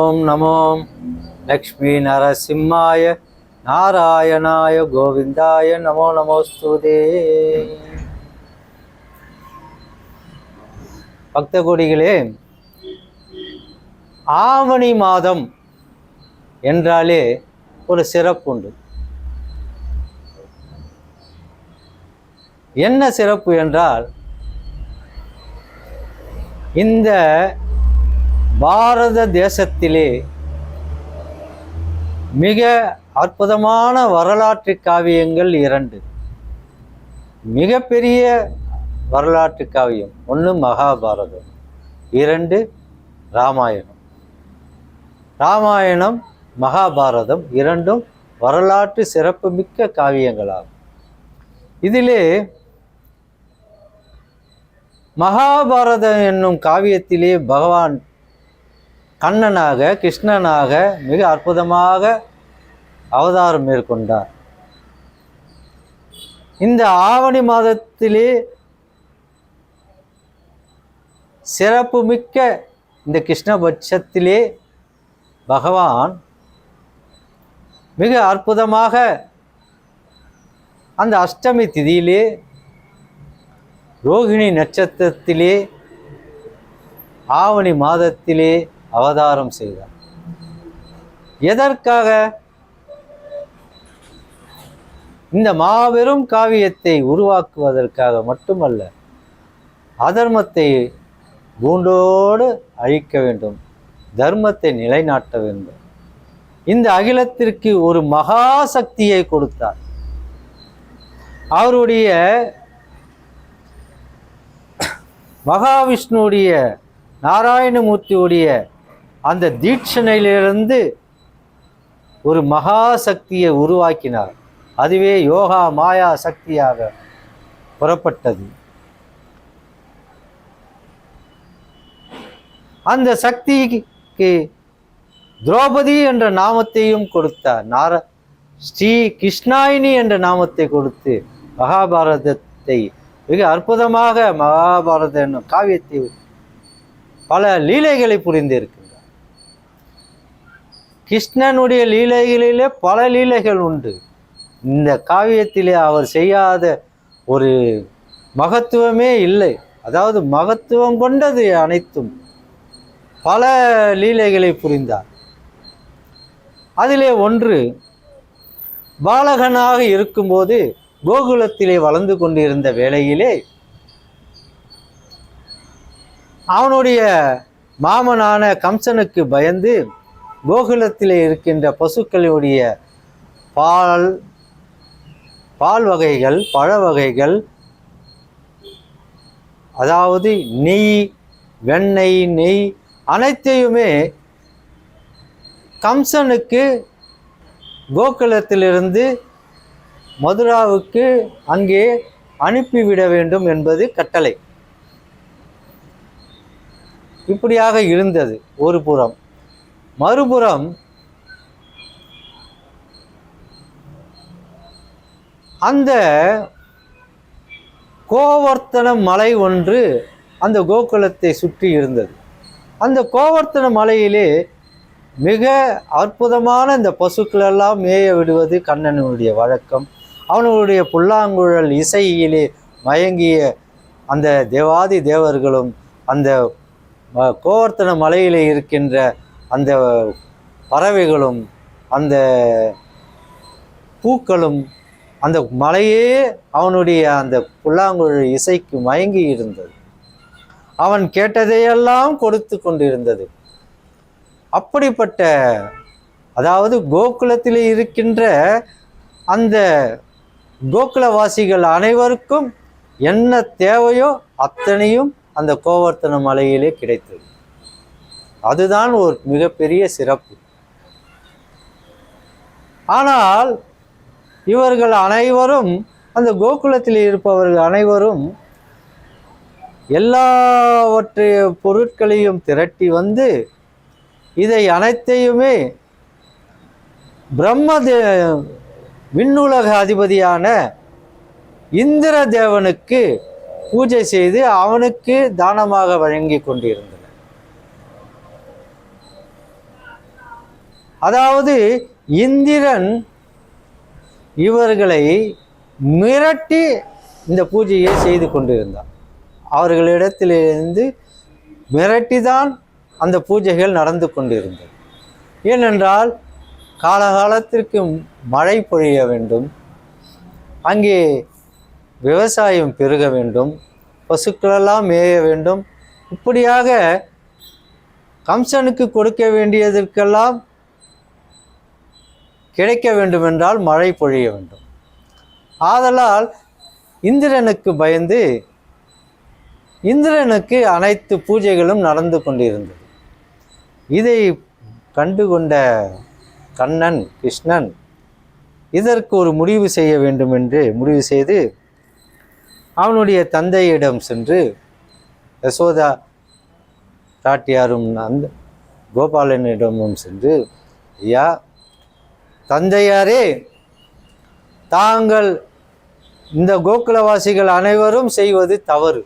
ஓம் நமோ லக்ஷ்மி நரசிம்மாய நாராயணாய கோவிந்தாய நமோ நமோஸ்துதே. பக்த கோடிகளே, ஆவணி மாதம் என்றாலே ஒரு சிறப்பு உண்டு. என்ன சிறப்பு என்றால், இந்த பாரத தேசத்திலே மிக அற்புதமான வரலாற்று காவியங்கள் இரண்டு. மிகப்பெரிய வரலாற்று காவியம், ஒன்று மகாபாரதம், இரண்டு ராமாயணம். ராமாயணம் மகாபாரதம் இரண்டும் வரலாற்று சிறப்புமிக்க காவியங்களாகும். இதிலே மகாபாரதம் என்னும் காவியத்திலே பகவான் கண்ணனாக கிருஷ்ணனாக மிக அற்புதமாக அவதாரம் மேற்கொண்டார். இந்த ஆவணி மாதத்திலே சிறப்புமிக்க இந்த கிருஷ்ணபட்சத்திலே பகவான் மிக அற்புதமாக அந்த அஷ்டமி திதியிலே ரோகிணி நட்சத்திரத்திலே ஆவணி மாதத்திலே அவதாரம் செய்தார். எதற்காக? இந்த மாபெரும் காவியத்தை உருவாக்குவதற்காக மட்டுமல்ல, அதர்மத்தை பூண்டோடு அழிக்க வேண்டும், தர்மத்தை நிலைநாட்ட வேண்டும். இந்த அகிலத்திற்கு ஒரு மகா சக்தியை கொடுத்தார். அவருடைய மகாவிஷ்ணுடைய நாராயணமூர்த்தியுடைய அந்த தீட்சணையிலிருந்து ஒரு மகா சக்தியை உருவாக்கினார். அதுவே யோகா மாயா சக்தியாக புறப்பட்டது. அந்த சக்திக்கு திரௌபதி என்ற நாமத்தையும் கொடுத்தார். ஸ்ரீ கிருஷ்ணாயினி என்ற நாமத்தை கொடுத்து மகாபாரதத்தை மிக அற்புதமாக மகாபாரத என்னும் காவியத்தை பல லீலைகளை புரிந்திருக்கின்றார். கிருஷ்ணனுடைய லீலைகளிலே பல லீலைகள் உண்டு. இந்த காவியத்திலே அவர் செய்யாத ஒரு மகத்துவமே இல்லை. அதாவது மகத்துவம் கொண்டது அனைத்தும். பல லீலைகளை புரிந்தார். அதிலே ஒன்று, பாலகனாக இருக்கும்போது கோகுலத்திலே வளர்ந்து கொண்டிருந்த வேளையிலே அவனுடைய மாமனான கம்சனுக்கு பயந்து கோகுலத்திலே இருக்கின்ற பசுக்களுடைய பால் வகைகள், பழ வகைகள், அதாவது நெய், வெண்ணெய், நெய் அனைத்தையுமே கம்சனுக்கு கோகுலத்திலிருந்து மதுராவுக்கு அங்கே அனுப்பிவிட வேண்டும் என்பது கட்டளை. இப்படியாக இருந்தது ஒரு புறம். மறுபுறம் அந்த கோவர்த்தன மலை ஒன்று அந்த கோகுலத்தை சுற்றி இருந்தது. அந்த கோவர்த்தன மலையிலே மிக அற்புதமான இந்த பசுக்களெல்லாம் மேய விடுவது கண்ணனுடைய வழக்கம். அவனுடைய புல்லாங்குழல் இசையிலே மயங்கிய அந்த தேவாதி தேவர்களும் அந்த கோவர்த்தன மலையிலே இருக்கின்ற அந்த பறவைகளும் அந்த பூக்களும் அந்த மலையே அவனுடைய அந்த புல்லாங்குழல் இசைக்கு மயங்கி இருந்தது. அவன் கேட்டதையெல்லாம் கொடுத்து கொண்டிருந்தது. அப்படிப்பட்ட, அதாவது கோகுலத்தில் இருக்கின்ற அந்த கோகுலவாசிகள் அனைவருக்கும் என்ன தேவையோ அத்தனையும் அந்த கோவர்த்தன மலையிலே கிடைத்தது. அதுதான் ஒரு மிகப்பெரிய சிறப்பு. ஆனால் இவர்கள் அனைவரும், அந்த கோகுலத்தில் இருப்பவர்கள் அனைவரும் எல்லாவற்றைய பொருட்களையும் திரட்டி வந்து இதை அனைத்தையுமே விண்ணுலக அதிபதியான இந்திர தேவனுக்கு பூஜை செய்து அவனுக்கு தானமாக வழங்கி கொண்டிருந்தனர். அதாவது இந்திரன் இவர்களை மிரட்டி இந்த பூஜையை செய்து கொண்டிருந்தார். அவர்களிடத்திலிருந்து மிரட்டிதான் அந்த பூஜைகள் நடந்து கொண்டிருந்தது. ஏனென்றால் காலகாலத்திற்கு மழை பொழிய வேண்டும், அங்கே விவசாயம் பெருக வேண்டும், பசுக்களெல்லாம் மேய வேண்டும். இப்படியாக கம்சனுக்கு கொடுக்க வேண்டியதற்கெல்லாம் கிடைக்க வேண்டுமென்றால் மழை பொழிய வேண்டும். ஆதலால் இந்திரனுக்கு பயந்து இந்திரனுக்கு அனைத்து பூஜைகளும் நடந்து கொண்டிருந்தது. இதை கண்டுகொண்ட கண்ணன் கிருஷ்ணன் இதற்கு ஒரு முடிவு செய்ய வேண்டும் என்று முடிவு செய்து அவனுடைய தந்தையிடம் சென்று யசோதா தாட்டியாரும் அந்த கோபாலனிடமும் சென்று, ஐயா தந்தையாரே, தாங்கள் இந்த கோகுலவாசிகள் அனைவரும் செய்வது தவறு.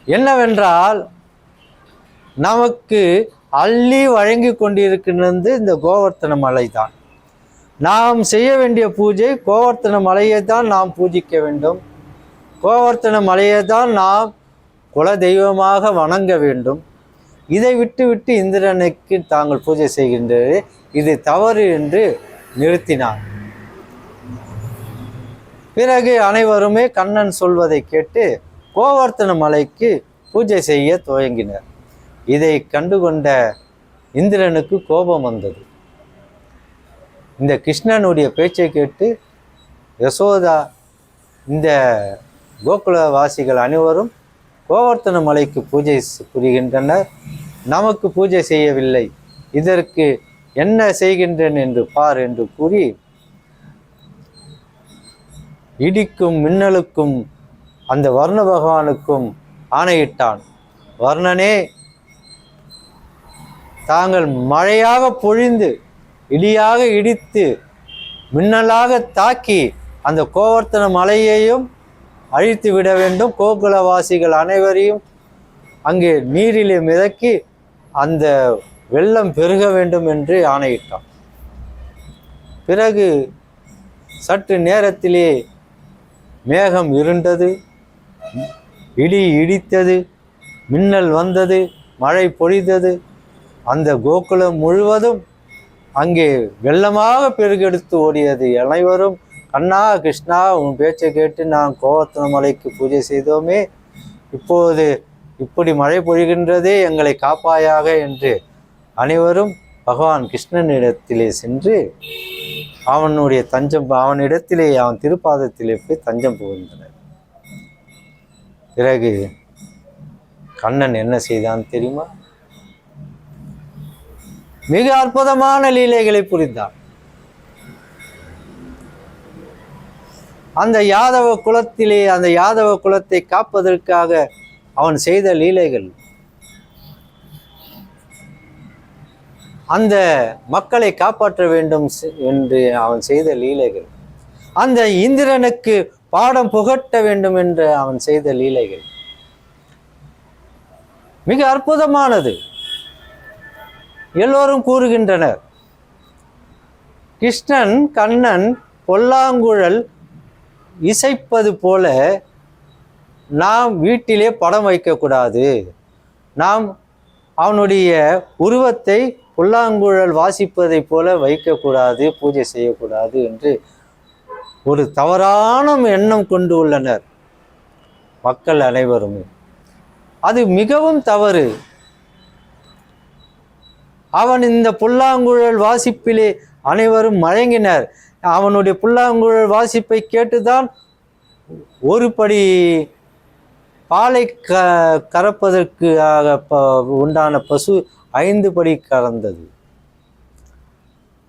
என்னவென்றால் நமக்கு அள்ளி வழங்கி கொண்டிருக்கின்றது இந்த கோவர்த்தன மலை தான். நாம் செய்ய வேண்டிய பூஜை கோவர்த்தன மலையை தான் நாம் பூஜிக்க வேண்டும். கோவர்த்தன மலையை தான் நாம் குல தெய்வமாக வணங்க வேண்டும். இதை விட்டு இந்திரனுக்கு தாங்கள் பூஜை செய்கின்றது, இது தவறு என்று நிறுத்தினார். பிறகு அனைவருமே கண்ணன் சொல்வதை கேட்டு கோவர்த்தன மலைக்கு பூஜை செய்ய துவங்கினர். இதை கண்டுகொண்ட இந்திரனுக்கு கோபம் வந்தது. இந்த கிருஷ்ணனுடைய பேச்சை கேட்டு யசோதா இந்த கோகுலவாசிகள் அனைவரும் கோவர்த்தன மலைக்கு பூஜை புரிகின்றனர், நமக்கு பூஜை செய்யவில்லை, இதற்கு என்ன செய்கின்றேன் என்று பார் என்று கூறி இடிக்கும் மின்னலுக்கும் அந்த வர்ண பகவானுக்கும் ஆணையிட்டான். வர்ணனே, தாங்கள் மழையாக பொழிந்து இடியாக இடித்து மின்னலாக தாக்கி அந்த கோவர்த்தன மலையையும் அழித்து விட வேண்டும், கோகுலவாசிகள் அனைவரையும் அங்கே நீரிலே மிதக்கி அந்த வெள்ளம் பெருக வேண்டும் என்று ஆணையிட்டான். பிறகு சற்று நேரத்திலே மேகம் இருண்டது, இடி இடித்தது, மின்னல் வந்தது, மழை பொழிந்தது. அந்த கோகுலம் முழுவதும் அங்கே வெள்ளமாக பெருகெடுத்து ஓடியது. அனைவரும், கண்ணா கிருஷ்ணா, உன் பேச்சை கேட்டு நான் கோவர்த்தன மலைக்கு பூஜை செய்தோமே, இப்போது இப்படி மழை பொழிகின்றதே, எங்களை காப்பாயாக என்று அனைவரும் பகவான் கிருஷ்ணனிடத்திலே சென்று அவனுடைய அவனிடத்திலே அவன் திருப்பாதத்திலே போய் தஞ்சம் புகுந்தனர். பிறகு கண்ணன் என்ன செய்தான் தெரியுமா? மிக அற்புதமான லீலைகளை புரிந்தான். அந்த யாதவ குலத்திலே அந்த யாதவ குலத்தை காப்பதற்காக அவன் செய்த லீலைகள், அந்த மக்களை காப்பாற்ற வேண்டும் என்று அவன் செய்த லீலைகள், அந்த இந்திரனுக்கு பாடம் புகட்ட வேண்டும் என்று அவன் செய்த லீலைகள் மிக அற்புதமானது. எல்லோரும் கூறுகின்றனர், கிருஷ்ணன் கண்ணன் பொல்லாங்குழல் இசைப்பது போல நாம் வீட்டிலே படம் வைக்கக்கூடாது, நாம் அவனுடைய உருவத்தை புல்லாங்குழல் வாசிப்பதை போல வைக்கக்கூடாது, பூஜை செய்யக்கூடாது என்று ஒரு தவறான எண்ணம் கொண்டு உள்ளனர் மக்கள் அனைவருமே. அது மிகவும் தவறு. அவன் இந்த புல்லாங்குழல் வாசிப்பிலே அனைவரும் மயங்கினர். அவனுடைய புல்லாங்குழல் வாசிப்பை கேட்டுதான் ஒரு படி பாலை கறப்பதற்கு உண்டான பசு 5 படி கறந்தது.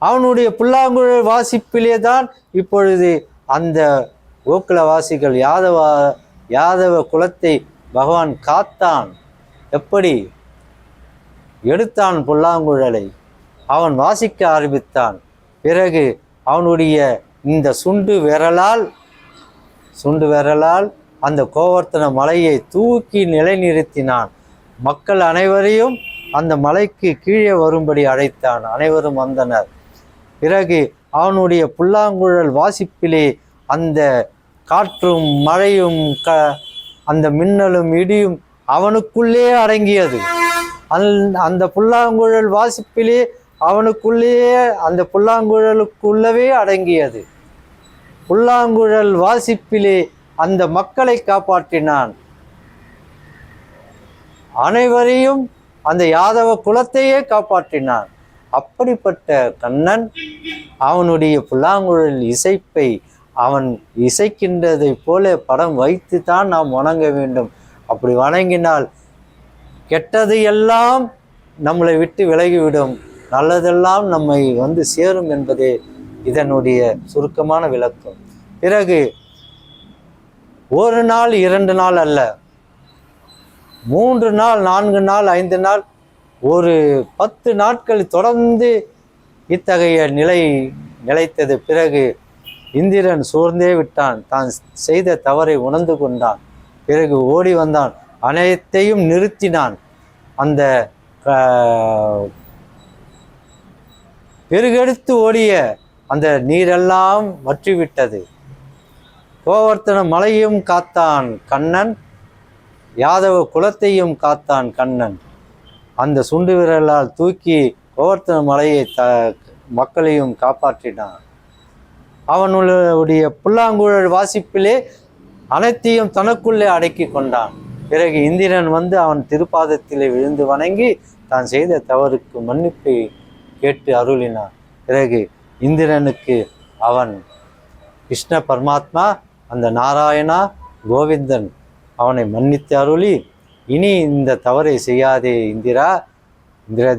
அவனுடைய புல்லாங்குழல் வாசிப்பிலே தான் இப்பொழுது அந்த கோகுலவாசிகள் யாதவ குலத்தை பகவான் காத்தான். எப்படி எடுத்தான் புல்லாங்குழலை, அவன் வாசிக்க ஆரம்பித்தான். பிறகு அவனுடைய இந்த சுண்டு விரலால் அந்த கோவர்த்தன மலையை தூக்கி நிலைநிறுத்தினான். மக்கள் அனைவரையும் அந்த மலைக்கு கீழே வரும்படி அழைத்தான். அனைவரும் வந்தனர். பிறகு அவனுடைய புல்லாங்குழல் வாசிப்பிலே அந்த காற்றும் மழையும் அந்த மின்னலும் இடியும் அவனுக்குள்ளே அடங்கியது. அந்த புல்லாங்குழல் வாசிப்பிலே அவனுக்குள்ளேயே அந்த புல்லாங்குழலுக்குள்ளவே அடங்கியது. புல்லாங்குழல் வாசிப்பிலே அந்த மக்களை காப்பாற்றினான். அனைவரையும் அந்த யாதவ குலத்தையே காப்பாற்றினான். அப்படிப்பட்ட கண்ணன் அவனுடைய புல்லாங்குழல் இசைப்பை அவன் இசைக்கின்றதை போல படம் வைத்து தான் நாம் வணங்க வேண்டும். அப்படி வணங்கினால் கெட்டது எல்லாம் நம்மளை விட்டு விலகிவிடும், நல்லதெல்லாம் நம்மை சேரும் என்பதே இதனுடைய சுருக்கமான விளக்கம். பிறகு 1 நாள் 2 நாள் அல்ல, 3 நாள் 4 நாள் 5 நாள், ஒரு 10 நாட்கள் தொடர்ந்து இத்தகைய நிலை நிலைத்தது. பிறகு இந்திரன் சோர்ந்தே விட்டான். தான் செய்த தவறை உணர்ந்து கொண்டான். பிறகு ஓடி வந்தான், அனைத்தையும் நிறுத்தினான். அந்த பெருகெடுத்து ஓடிய அந்த நீரெல்லாம் வற்றிவிட்டது. கோவர்த்தன மலையும் காத்தான் கண்ணன், யாதவ குலத்தையும் காத்தான் கண்ணன். அந்த சுண்டு விரலால் தூக்கி கோவர்த்தன மலையை மக்களையும் காப்பாற்றினான். அவனுடைய புல்லாங்குழல் வாசிப்பிலே அனைத்தையும் தனக்குள்ளே அடக்கி கொண்டான். பிறகு இந்திரன் அவன் திருப்பாதத்திலே விழுந்து வணங்கி தான் செய்த தவறுக்கு மன்னிப்பை கேட்டு அருளினான். பிறகு இந்திரனுக்கு அவன் கிருஷ்ண பரமாத்மா, அந்த நாராயணா கோவிந்தன் அவனை மன்னித்து அருளி, இனி இந்த தவறை செய்யாதே இந்திர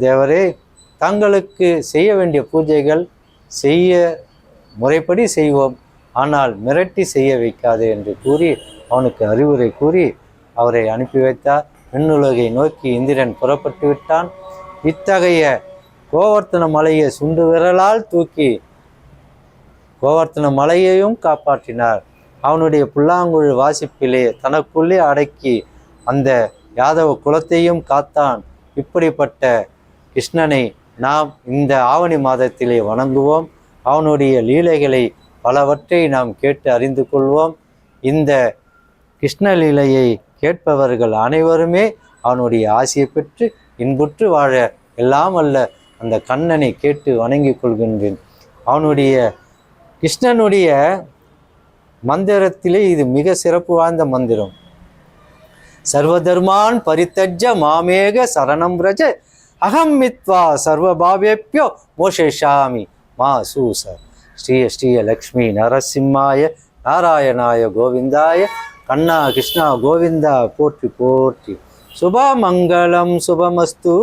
தேவரே, தங்களுக்கு செய்ய வேண்டிய பூஜைகள் செய்ய முறைப்படி செய்வோம், ஆனால் மிரட்டி செய்ய வைக்காதே என்று கூறி அவனுக்கு அறிவுரை கூறி அவரை அனுப்பி வைத்தார். விண்ணுலகை நோக்கி இந்திரன் புறப்பட்டு விட்டான். இத்தகைய கோவர்த்தன மலையை சுண்டு விரலால் தூக்கி கோவர்த்தன மலையையும் காப்பாற்றினார். அவனுடைய புல்லாங்குழல் வாசிப்பிலே தனக்குள்ளே அடக்கி அந்த யாதவ குலத்தையும் காத்தான். இப்படிப்பட்ட கிருஷ்ணனை நாம் இந்த ஆவணி மாதத்திலே வணங்குவோம். அவனுடைய லீலைகளை பலவற்றை நாம் கேட்டு அறிந்து கொள்வோம். இந்த கிருஷ்ண லீலையை கேட்பவர்கள் அனைவருமே அவனுடைய ஆசியை பெற்று இன்புற்று வாழ எல்லாம் அல்ல அந்த கண்ணனை கேட்டு வணங்கி கொள்கின்றேன். அவனுடைய கிருஷ்ணனுடைய மந்திரத்திலே இது மிக சிறப்பு வாய்ந்த மந்திரம். சர்வதர்மான் பரித்தஜ்ஜ மாமேக சரணம் ரஜ அகம் மித்வா சர்வபாவேப்யோ மோஷேஷாமி மா சூச. ஸ்ரீய லக்ஷ்மி நரசிம்மாய நாராயணாய கோவிந்தாய கண்ணா கிருஷ்ணா கோவிந்தா போற்றி போற்றி. சுபமங்கலம் சுபமஸ்து.